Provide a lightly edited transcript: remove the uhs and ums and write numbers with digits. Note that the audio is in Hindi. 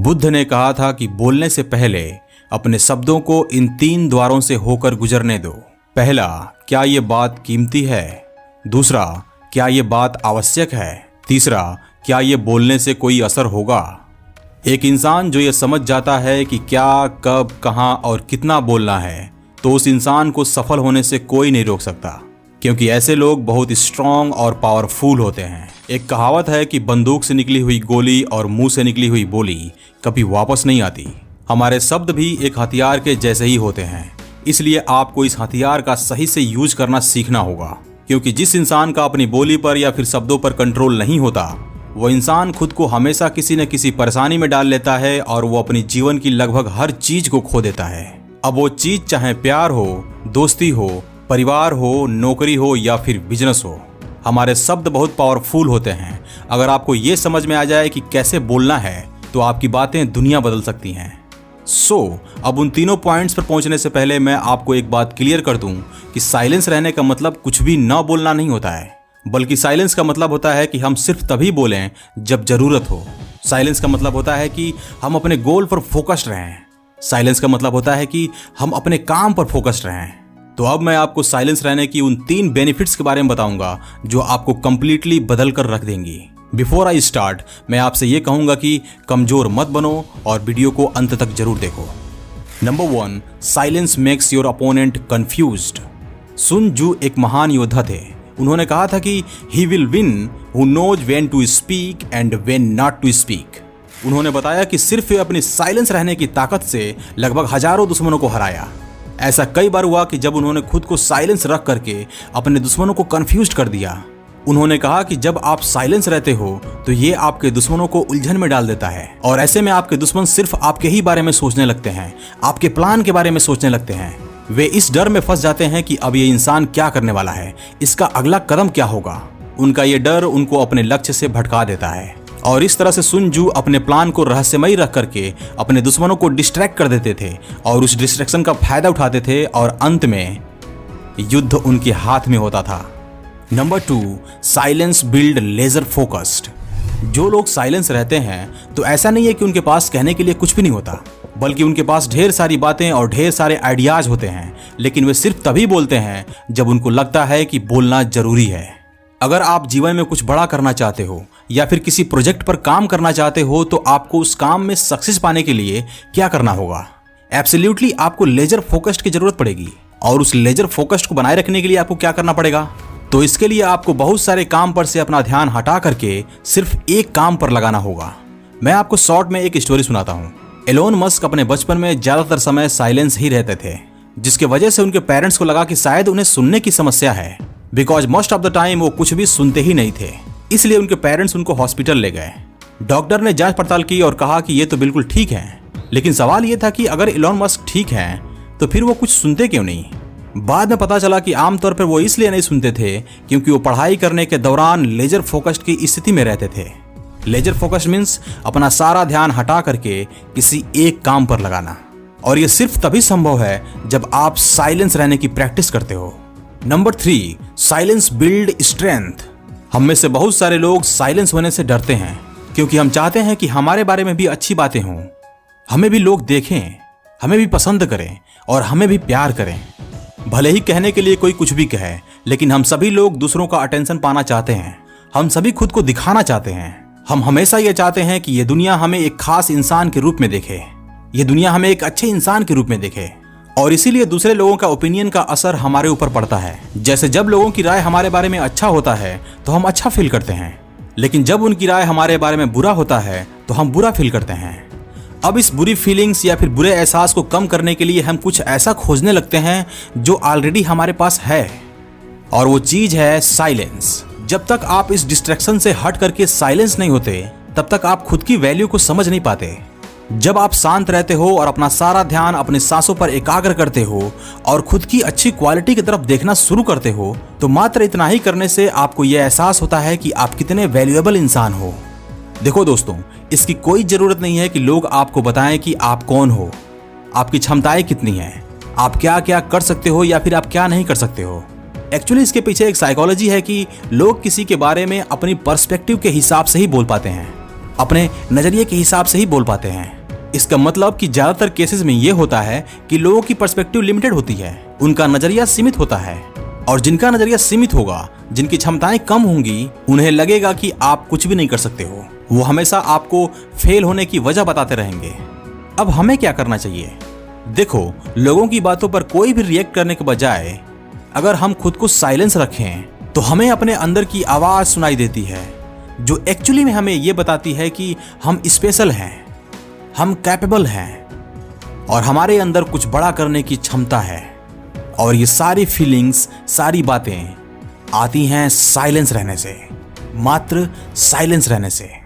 बुद्ध ने कहा था कि बोलने से पहले अपने शब्दों को इन 3 द्वारों से होकर गुजरने दो। पहला, क्या ये बात कीमती है? दूसरा, क्या ये बात आवश्यक है? तीसरा, क्या ये बोलने से कोई असर होगा? एक इंसान जो ये समझ जाता है कि क्या, कब, कहाँ और कितना बोलना है, तो उस इंसान को सफल होने से कोई नहीं रोक सकता, क्योंकि ऐसे लोग बहुत स्ट्रांग और पावरफुल होते हैं। एक कहावत है कि बंदूक से निकली हुई गोली और मुंह से निकली हुई बोली कभी वापस नहीं आती। हमारे शब्द भी एक हथियार के जैसे ही होते हैं, इसलिए आपको इस हथियार का सही से यूज करना सीखना होगा, क्योंकि जिस इंसान का अपनी बोली पर या फिर शब्दों पर कंट्रोल नहीं होता, वो इंसान खुद को हमेशा किसी न किसी परेशानी में डाल लेता है और वो अपनी जीवन की लगभग हर चीज को खो देता है। अब वो चीज चाहे प्यार हो, दोस्ती हो, परिवार हो, नौकरी हो या फिर बिजनेस हो, हमारे शब्द बहुत पावरफुल होते हैं। अगर आपको ये समझ में आ जाए कि कैसे बोलना है, तो आपकी बातें दुनिया बदल सकती हैं। अब उन तीनों पॉइंट्स पर पहुंचने से पहले मैं आपको एक बात क्लियर कर दूं कि साइलेंस रहने का मतलब कुछ भी न बोलना नहीं होता है, बल्कि साइलेंस का मतलब होता है कि हम सिर्फ तभी बोलें जब जरूरत हो। साइलेंस का मतलब होता है कि हम अपने गोल पर फोकस्ड रहें। साइलेंस का मतलब होता है कि हम अपने काम पर फोकस्ड रहें। तो अब मैं आपको साइलेंस रहने की उन 3 बेनिफिट्स के बारे में बताऊंगा जो आपको कंप्लीटली बदल कर रख देंगी। बिफोर आई स्टार्ट, मैं आपसे ये कहूंगा कि कमजोर मत बनो और वीडियो को अंत तक जरूर देखो। Number 1, silence makes your opponent confused. Sun Tzu एक महान योद्धा थे। उन्होंने कहा था कि he will win who knows when to speak and when not to speak. उन्होंने बताया कि सिर्फ अपनी साइलेंस रहने की ताकत से लगभग हजारों दुश्मनों को हराया। ऐसा कई बार हुआ कि जब उन्होंने खुद को साइलेंस रख करके अपने दुश्मनों को कंफ्यूज कर दिया। उन्होंने कहा कि जब आप साइलेंस रहते हो तो ये आपके दुश्मनों को उलझन में डाल देता है, और ऐसे में आपके दुश्मन सिर्फ आपके ही बारे में सोचने लगते हैं, आपके प्लान के बारे में सोचने लगते हैं। वे इस डर में फंस जाते हैं कि अब ये इंसान क्या करने वाला है, इसका अगला कदम क्या होगा। उनका ये डर उनको अपने लक्ष्य से भटका देता है, और इस तरह से सुन जू अपने प्लान को रहस्यमयी रख करके अपने दुश्मनों को डिस्ट्रैक्ट कर देते थे और उस डिस्ट्रैक्शन का फायदा उठाते थे, और अंत में युद्ध उनके हाथ में होता था। Number 2, silence build laser focused. जो लोग साइलेंस रहते हैं तो ऐसा नहीं है कि उनके पास कहने के लिए कुछ भी नहीं होता, बल्कि उनके पास ढेर सारी बातें और ढेर सारे आइडियाज होते हैं, लेकिन वे सिर्फ तभी बोलते हैं जब उनको लगता है कि बोलना जरूरी है। अगर आप जीवन में कुछ बड़ा करना चाहते हो या फिर किसी प्रोजेक्ट पर काम करना चाहते हो, तो आपको उस काम में सक्सेस पाने के लिए क्या करना होगा? एब्सोल्युटली आपको लेजर फोकस्ड की जरूरत पड़ेगी, और उस लेजर फोकस्ड को बनाए रखने के लिए आपको क्या करना पड़ेगा? तो इसके लिए आपको बहुत सारे काम पर से अपना ध्यान हटा करके सिर्फ एक काम पर लगाना होगा। मैं आपको शॉर्ट में एक स्टोरी सुनाता हूँ। एलोन मस्क अपने बचपन में ज्यादातर समय साइलेंस ही रहते थे, जिसके वजह से उनके पेरेंट्स को लगा कि शायद उन्हें सुनने की समस्या है, because most of the time वो कुछ भी सुनते ही नहीं थे। इसलिए उनके पेरेंट्स उनको हॉस्पिटल ले गए। डॉक्टर ने जांच पड़ताल की और कहा कि ये तो बिल्कुल ठीक है, लेकिन सवाल ये था कि अगर एलोन मस्क ठीक हैं तो फिर वो कुछ सुनते क्यों नहीं? बाद में पता चला कि आमतौर पर वो इसलिए नहीं सुनते थे क्योंकि वो पढ़ाई करने के दौरान लेजर फोकस्ड की स्थिति में रहते थे। लेजर फोकस्ड मीन्स अपना सारा ध्यान हटा करके किसी एक काम पर लगाना, और ये सिर्फ तभी संभव है जब आप साइलेंस रहने की प्रैक्टिस करते हो। Number 3, silence build strength. हम में से बहुत सारे लोग साइलेंस होने से डरते हैं, क्योंकि हम चाहते हैं कि हमारे बारे में भी अच्छी बातें हों, हमें भी लोग देखें, हमें भी पसंद करें और हमें भी प्यार करें। भले ही कहने के लिए कोई कुछ भी कहे, लेकिन हम सभी लोग दूसरों का अटेंशन पाना चाहते हैं। हम सभी खुद को दिखाना चाहते हैं। हम हमेशा ये चाहते हैं कि ये दुनिया हमें एक खास इंसान के रूप में देखे, ये दुनिया हमें एक अच्छे इंसान के रूप में देखे, और इसीलिए दूसरे लोगों का ओपिनियन का असर हमारे ऊपर पड़ता है। जैसे जब लोगों की राय हमारे बारे में अच्छा होता है तो हम अच्छा फील करते हैं, लेकिन जब उनकी राय हमारे बारे में बुरा होता है तो हम बुरा फील करते हैं। अब इस बुरी फीलिंग्स या फिर बुरे एहसास को कम करने के लिए हम कुछ ऐसा खोजने लगते हैं जो ऑलरेडी हमारे पास है, और वो चीज है साइलेंस। जब तक आप इस डिस्ट्रैक्शन से हट करके साइलेंस नहीं होते, तब तक आप खुद की वैल्यू को समझ नहीं पाते। जब आप शांत रहते हो और अपना सारा ध्यान अपने सांसों पर एकाग्र करते हो और खुद की अच्छी क्वालिटी की तरफ देखना शुरू करते हो, तो मात्र इतना ही करने से आपको यह एहसास होता है कि आप कितने वैल्यूएबल इंसान हो। देखो दोस्तों, इसकी कोई जरूरत नहीं है कि लोग आपको बताएं कि आप कौन हो, आपकी क्षमताएं कितनी हैं, आप क्या क्या कर सकते हो या फिर आप क्या नहीं कर सकते हो। एक्चुअली इसके पीछे एक साइकोलॉजी है कि लोग किसी के बारे में अपनी पर्सपेक्टिव के हिसाब से ही बोल पाते हैं। अपने नजरिए के हिसाब से ही बोल पाते हैं। इसका मतलब कि ज्यादातर केसेस में यह होता है कि लोगों की पर्सपेक्टिव लिमिटेड होती है, उनका नजरिया सीमित होता है। और जिनका नजरिया सीमित होगा, जिनकी क्षमताएं कम होंगी, उन्हें लगेगा कि आप कुछ भी नहीं कर सकते हो। वो हमेशा आपको फेल होने की वजह बताते रहेंगे। अब हमें क्या करना चाहिए? देखो, लोगों की बातों पर कोई भी रिएक्ट करने के बजाय अगर हम खुद को साइलेंस रखें तो हमें अपने अंदर की आवाज सुनाई देती है, जो एक्चुअली में हमें यह बताती है कि हम स्पेशल हैं, हम कैपेबल हैं और हमारे अंदर कुछ बड़ा करने की क्षमता है। और ये सारी फीलिंग्स, सारी बातें आती हैं साइलेंस रहने से, मात्र साइलेंस रहने से।